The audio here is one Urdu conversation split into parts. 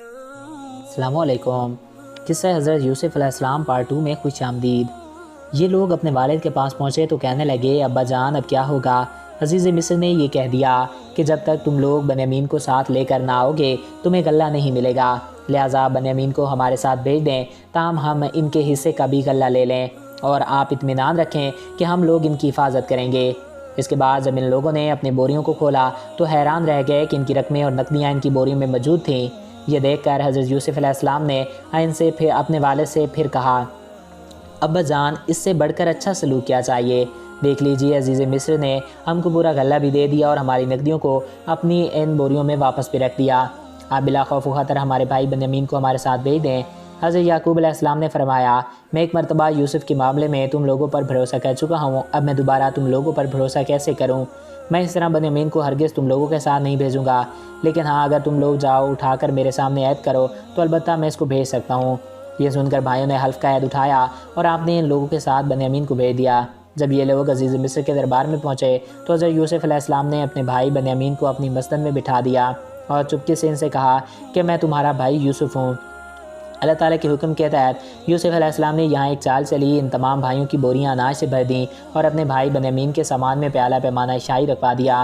السلام علیکم۔ قصہ حضرت یوسف علیہ السلام پارٹ 2 میں خوش آمدید۔ یہ لوگ اپنے والد کے پاس پہنچے تو کہنے لگے، ابا جان اب کیا ہوگا؟ عزیز مصر نے یہ کہہ دیا کہ جب تک تم لوگ بنیامین کو ساتھ لے کر نہ آؤ گے تمہیں غلہ نہیں ملے گا، لہٰذا بنیامین کو ہمارے ساتھ بھیج دیں تاہم ہم ان کے حصے کا بھی غلہ لے لیں، اور آپ اطمینان رکھیں کہ ہم لوگ ان کی حفاظت کریں گے۔ اس کے بعد جب ان لوگوں نے اپنی بوریوں کو کھولا تو حیران رہ گئے کہ ان کی رقمیں اور نقدیاں ان کی بوریوں میں موجود تھیں۔ یہ دیکھ کر حضرت یوسف علیہ السلام نے ان سے پھر اپنے والد سے پھر کہا، ابا جان اس سے بڑھ کر اچھا سلوک کیا چاہیے؟ دیکھ لیجئے عزیز مصر نے ہم کو پورا غلہ بھی دے دیا اور ہماری نقدیوں کو اپنی ان بوریوں میں واپس بھی رکھ دیا۔ آپ بلا خوف و خطر ہمارے بھائی بنیامین کو ہمارے ساتھ بھیج دیں۔ حضرت یعقوب علیہ السلام نے فرمایا، میں ایک مرتبہ یوسف کے معاملے میں تم لوگوں پر بھروسہ کر چکا ہوں، اب میں دوبارہ تم لوگوں پر بھروسہ کیسے کروں؟ میں اس طرح بنیامین کو ہرگز تم لوگوں کے ساتھ نہیں بھیجوں گا، لیکن ہاں اگر تم لوگ جاؤ اٹھا کر میرے سامنے عہد کرو تو البتہ میں اس کو بھیج سکتا ہوں۔ یہ سن کر بھائیوں نے حلف کا عہد اٹھایا اور آپ نے ان لوگوں کے ساتھ بنیامین کو بھیج دیا۔ جب یہ لوگ عزیز مصر کے دربار میں پہنچے تو حضرت یوسف علیہ السلام نے اپنے بھائی بنیامین کو اپنی مسند میں بٹھا دیا اور چپکے سے ان سے کہا کہ میں تمہارا بھائی یوسف ہوں۔ اللہ تعالیٰ کے حکم کے تحت یوسف علیہ السلام نے یہاں ایک چال چلی، ان تمام بھائیوں کی بوریاں اناج سے بھر دیں اور اپنے بھائی بنیامین کے سامان میں پیالہ پیمانہ شاہی رکھوا دیا۔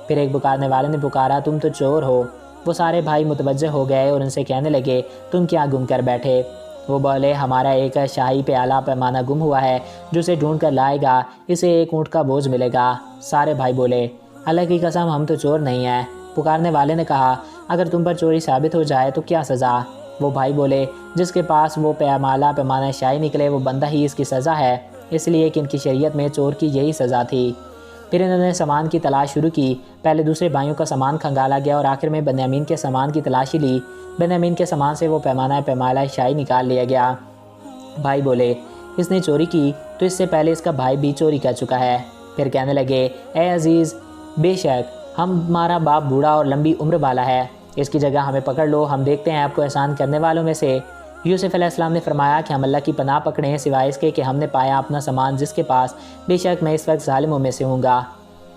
پھر ایک پکارنے والے نے پکارا، تم تو چور ہو۔ وہ سارے بھائی متوجہ ہو گئے اور ان سے کہنے لگے، تم کیا گم کر بیٹھے؟ وہ بولے، ہمارا ایک شاہی پیالہ پیمانہ گم ہوا ہے، جو اسے ڈھونڈ کر لائے گا اسے ایک اونٹ کا بوجھ ملے گا۔ سارے بھائی بولے، اللہ کی قسم ہم تو چور نہیں ہیں۔ پکارنے والے نے کہا، اگر تم پر چوری ثابت ہو جائے تو کیا سزا؟ وہ بھائی بولے، جس کے پاس وہ پیمانہ شاہی نکلے وہ بندہ ہی اس کی سزا ہے، اس لیے کہ ان کی شریعت میں چور کی یہی سزا تھی۔ پھر انہوں نے سامان کی تلاش شروع کی، پہلے دوسرے بھائیوں کا سامان کھنگالا گیا اور آخر میں بنیامین کے سامان کی تلاشی لی۔ بنیامین کے سامان سے وہ پیمانہ شاہی نکال لیا گیا۔ بھائی بولے، اس نے چوری کی تو اس سے پہلے اس کا بھائی بھی چوری کر چکا ہے۔ پھر کہنے لگے، اے عزیز، بے شک ہمارا باپ بوڑھا اور لمبی عمر والا ہے، اس کی جگہ ہمیں پکڑ لو، ہم دیکھتے ہیں آپ کو احسان کرنے والوں میں سے۔ یوسف علیہ السلام نے فرمایا کہ ہم اللہ کی پناہ پکڑیں سوائے اس کے کہ ہم نے پایا اپنا سامان جس کے پاس، بے شک میں اس وقت ظالموں میں سے ہوں گا۔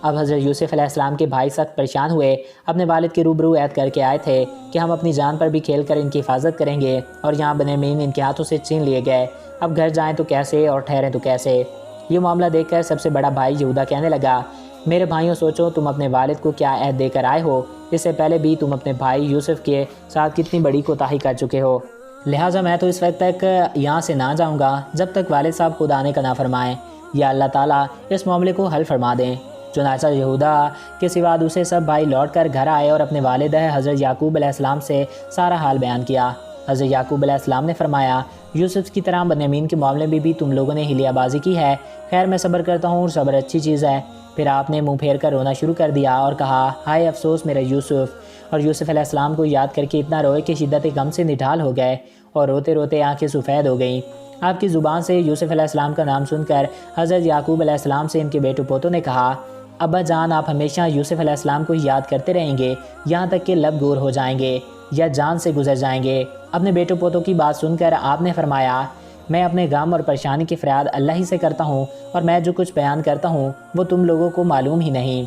اب حضرت یوسف علیہ السلام کے بھائی سخت پریشان ہوئے، اپنے والد کے روبرو عہد کر کے آئے تھے کہ ہم اپنی جان پر بھی کھیل کر ان کی حفاظت کریں گے، اور یہاں بنیامین ان کے ہاتھوں سے چھین لیے گئے، اب گھر جائیں تو کیسے اور ٹھہریں تو کیسے؟ یہ معاملہ دیکھ کر سب سے بڑا بھائی یہودا کہنے لگا، میرے بھائیوں سوچو تم اپنے والد کو کیا عہد دے کر آئے ہو، اس سے پہلے بھی تم اپنے بھائی یوسف کے ساتھ کتنی بڑی کوتاہی کر چکے ہو، لہٰذا میں تو اس وقت تک یہاں سے نہ جاؤں گا جب تک والد صاحب خود آنے کا نہ فرمائیں، یا اللہ تعالیٰ اس معاملے کو حل فرما دیں۔ چنانچہ یہودا کے سوا دوسرے سب بھائی لوٹ کر گھر آئے اور اپنے والد حضرت یعقوب علیہ السلام سے سارا حال بیان کیا۔ حضرت یعقوب علیہ السلام نے فرمایا، یوسف کی طرح بنیامین کے معاملے میں بھی تم لوگوں نے ہلیہ بازی کی ہے، خیر میں صبر کرتا ہوں اور صبر اچھی چیز ہے۔ پھر آپ نے منہ پھیر کر رونا شروع کر دیا اور کہا، ہائے افسوس میرا یوسف، اور یوسف علیہ السلام کو یاد کر کے اتنا روئے کہ شدت غم سے نڈھال ہو گئے اور روتے روتے آنکھیں سفید ہو گئیں۔ آپ کی زبان سے یوسف علیہ السلام کا نام سن کر حضرت یعقوب علیہ السلام سے ان کے بیٹوں پوتوں نے کہا، ابا جان آپ ہمیشہ یوسف علیہ السلام کو یاد کرتے رہیں گے یہاں تک کہ لب گور ہو جائیں گے یا جان سے گزر جائیں گے۔ اپنے بیٹوں پوتوں کی بات سن کر آپ نے فرمایا، میں اپنے غم اور پریشانی کی فریاد اللہ ہی سے کرتا ہوں، اور میں جو کچھ بیان کرتا ہوں وہ تم لوگوں کو معلوم ہی نہیں۔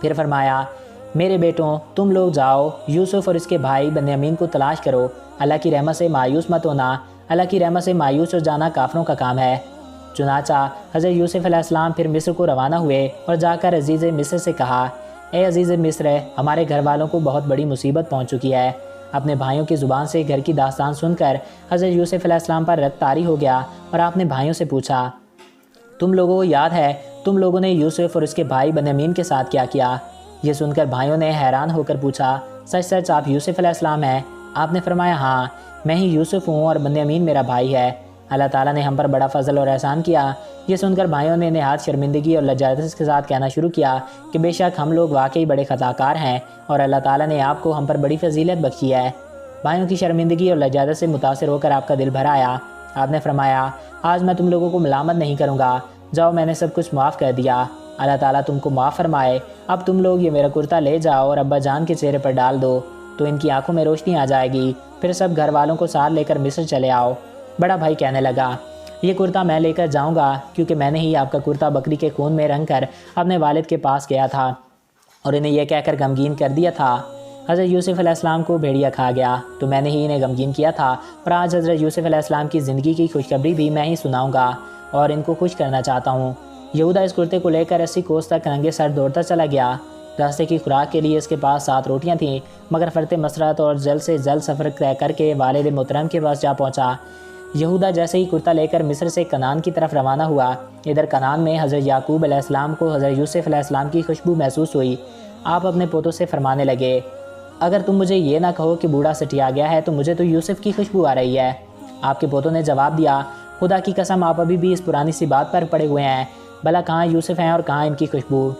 پھر فرمایا، میرے بیٹوں تم لوگ جاؤ یوسف اور اس کے بھائی بنیامین کو تلاش کرو، اللہ کی رحمت سے مایوس مت ہونا، اللہ کی رحمت سے مایوس ہو جانا کافروں کا کام ہے۔ چنانچہ حضرت یوسف علیہ السلام پھر مصر کو روانہ ہوئے اور جا کر عزیز مصر سے کہا، اے عزیز مصر، ہمارے گھر والوں کو بہت بڑی مصیبت پہنچ چکی ہے۔ اپنے بھائیوں کی زبان سے گھر کی داستان سن کر حضرت یوسف علیہ السلام پر رت طاری ہو گیا اور آپ نے بھائیوں سے پوچھا، تم لوگوں کو یاد ہے تم لوگوں نے یوسف اور اس کے بھائی بنیامین کے ساتھ کیا کیا؟ یہ سن کر بھائیوں نے حیران ہو کر پوچھا، سچ سچ آپ یوسف علیہ السلام ہیں؟ آپ نے فرمایا، ہاں میں ہی یوسف ہوں اور بنیامین میرا بھائی ہے، اللہ تعالیٰ نے ہم پر بڑا فضل اور احسان کیا۔ یہ سن کر بھائیوں نے نہایت شرمندگی اور لجاجت کے ساتھ کہنا شروع کیا کہ بے شک ہم لوگ واقعی بڑے خطا کار ہیں اور اللہ تعالیٰ نے آپ کو ہم پر بڑی فضیلت بخشی ہے۔ بھائیوں کی شرمندگی اور لجاجت سے متاثر ہو کر آپ کا دل بھر آیا۔ آپ نے فرمایا، آج میں تم لوگوں کو ملامت نہیں کروں گا، جاؤ میں نے سب کچھ معاف کر دیا، اللہ تعالیٰ تم کو معاف فرمائے۔ اب تم لوگ یہ میرا کرتا لے جاؤ اور ابا جان کے چہرے پر ڈال دو تو ان کی آنکھوں میں روشنی آ جائے گی، پھر سب گھر والوں کو ساتھ لے کر مصر چلے آؤ۔ بڑا بھائی کہنے لگا، یہ کرتا میں لے کر جاؤں گا کیونکہ میں نے ہی آپ کا کرتا بکری کے خون میں رنگ کر اپنے والد کے پاس گیا تھا اور انہیں یہ کہہ کر غمگین کر دیا تھا۔ حضرت یوسف علیہ السلام کو بھیڑیا کھا گیا تو میں نے ہی انہیں غمگین کیا تھا، اور آج حضرت یوسف علیہ السلام کی زندگی کی خوشخبری بھی میں ہی سناؤں گا اور ان کو خوش کرنا چاہتا ہوں۔ یہودا اس کرتے کو لے کر 80 کوس تک ننگے سر دوڑتا چلا گیا۔ راستے کی خوراک کے لیے اس کے پاس 7 روٹیاں تھیں، مگر فرط مسرت اور جلد سے جلد سفر طے کر کے والد محترم کے پاس جا پہنچا۔ یہودا جیسے ہی کرتا لے کر مصر سے کنعان کی طرف روانہ ہوا، ادھر کنعان میں حضرت یعقوب علیہ السلام کو حضرت یوسف علیہ السلام کی خوشبو محسوس ہوئی۔ آپ اپنے پوتوں سے فرمانے لگے، اگر تم مجھے یہ نہ کہو کہ بوڑھا سٹیا گیا ہے تو مجھے تو یوسف کی خوشبو آ رہی ہے۔ آپ کے پوتوں نے جواب دیا، خدا کی قسم آپ ابھی بھی اس پرانی سی بات پر پڑے ہوئے ہیں، بھلا کہاں یوسف ہیں اور کہاں ان کی خوشبو۔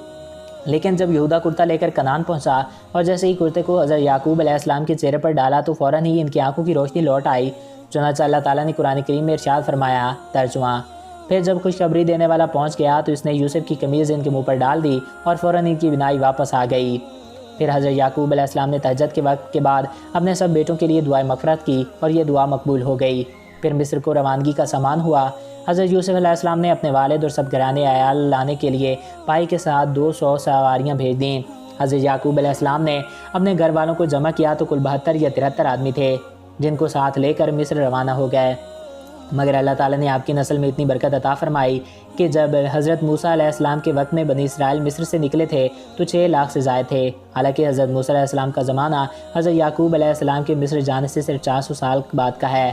لیکن جب یہودا کرتا لے کر کنعان پہنچا اور جیسے ہی کرتے کو حضرت یعقوب علیہ السلام کے چہرے پر ڈالا تو فوراً ہی ان کی آنکھوں کی روشنی لوٹ آئی۔ چنانچہ اللہ تعالیٰ نے قرآن کریم میں ارشاد فرمایا، ترجمہ، پھر جب خوشخبری دینے والا پہنچ گیا تو اس نے یوسف کی قمیض ان کے منہ پر ڈال دی اور فوراً ان کی بینائی واپس آ گئی۔ پھر حضرت یعقوب علیہ السلام نے تہجد کے وقت کے بعد اپنے سب بیٹوں کے لیے دعائے مغفرت کی اور یہ دعا مقبول ہو گئی۔ پھر مصر کو روانگی کا سامان ہوا۔ حضرت یوسف علیہ السلام نے اپنے والد اور سب گھرانے عیال لانے کے لیے پائی کے ساتھ 200 سواریاں بھیج دیں۔ حضرت یعقوب علیہ السلام نے اپنے گھر والوں کو جمع کیا تو کل 72 یا 73 آدمی تھے، جن کو ساتھ لے کر مصر روانہ ہو گئے۔ مگر اللہ تعالیٰ نے آپ کی نسل میں اتنی برکت عطا فرمائی کہ جب حضرت موسیٰ علیہ السلام کے وقت میں بنی اسرائیل مصر سے نکلے تھے تو 6 لاکھ سے زائد تھے، حالانکہ حضرت موسیٰ علیہ السلام کا زمانہ حضرت یعقوب علیہ السلام کے مصر جانے سے صرف 400 سال بعد کا ہے۔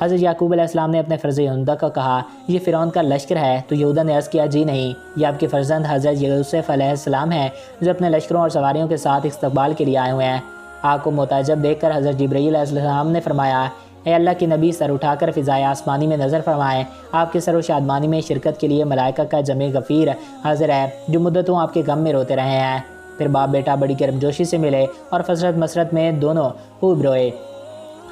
حضرت یعقوب علیہ السلام نے اپنے فرزند یہودا کو کہا، یہ فرعون کا لشکر ہے، تو یہودا نے عرض کیا، جی نہیں، یہ آپ کے فرزند حضرت یوسف علیہ السلام ہیں جو اپنے لشکروں اور سواریوں کے ساتھ استقبال کے لیے آئے ہوئے ہیں۔ آپ کو متعجب دیکھ کر حضرت جبرائیل علیہ السلام نے فرمایا، اے اللہ کے نبی، سر اٹھا کر فضائے آسمانی میں نظر فرمائیں، آپ کے سر و شادمانی میں شرکت کے لیے ملائکہ کا جمع غفیر حاضر ہے جو مدتوں آپ کے غم میں روتے رہے ہیں۔ پھر باپ بیٹا بڑی گرمجوشی سے ملے اور فرصت مسرت میں دونوں خوب روئے۔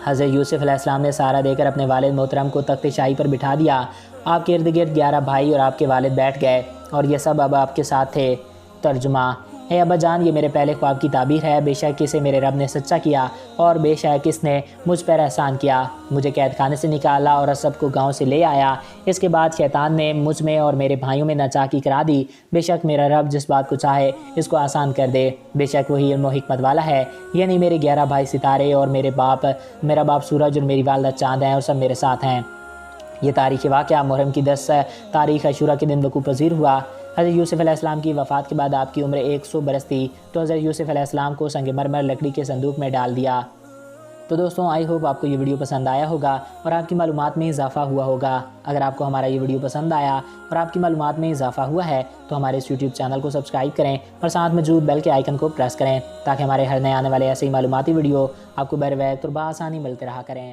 حضرت یوسف علیہ السلام نے سہارا دے کر اپنے والد محترم کو تخت شاہی پر بٹھا دیا۔ آپ کے ارد گرد 11 بھائی اور آپ کے والد بیٹھ گئے اور یہ سب اب آپ کے ساتھ تھے۔ ترجمہ، اے ابا جان، یہ میرے پہلے خواب کی تعبیر ہے، بے شک اسے میرے رب نے سچا کیا اور بے شک اس نے مجھ پر احسان کیا، مجھے قید خانے سے نکالا اور سب کو گاؤں سے لے آیا۔ اس کے بعد شیطان نے مجھ میں اور میرے بھائیوں میں ناچاکی کرا دی۔ بے شک میرا رب جس بات کو چاہے اس کو آسان کر دے، بے شک وہی علم و حکمت والا ہے۔ یعنی میرے 11 بھائی ستارے اور میرا باپ سورج اور میری والدہ چاند ہیں اور سب میرے ساتھ ہیں۔ یہ تاریخی واقعہ محرم کی 10 تاریخ عاشوراء کے دن وقوع پذیر ہوا۔ حضرت یوسف علیہ السلام کی وفات کے بعد آپ کی عمر 100 برس تھی، تو حضرت یوسف علیہ السلام کو سنگ مرمر لکڑی کے صندوق میں ڈال دیا۔ تو دوستوں، آئی ہوپ آپ کو یہ ویڈیو پسند آیا ہوگا اور آپ کی معلومات میں اضافہ ہوا ہوگا۔ اگر آپ کو ہمارا یہ ویڈیو پسند آیا اور آپ کی معلومات میں اضافہ ہوا ہے تو ہمارے اس یوٹیوب چینل کو سبسکرائب کریں اور ساتھ موجود بیل کے آئیکن کو پریس کریں تاکہ ہمارے ہر نئے آنے والے ایسے ہی معلوماتی ویڈیو آپ کو بر وقت اور بآسانی ملتے رہا کریں۔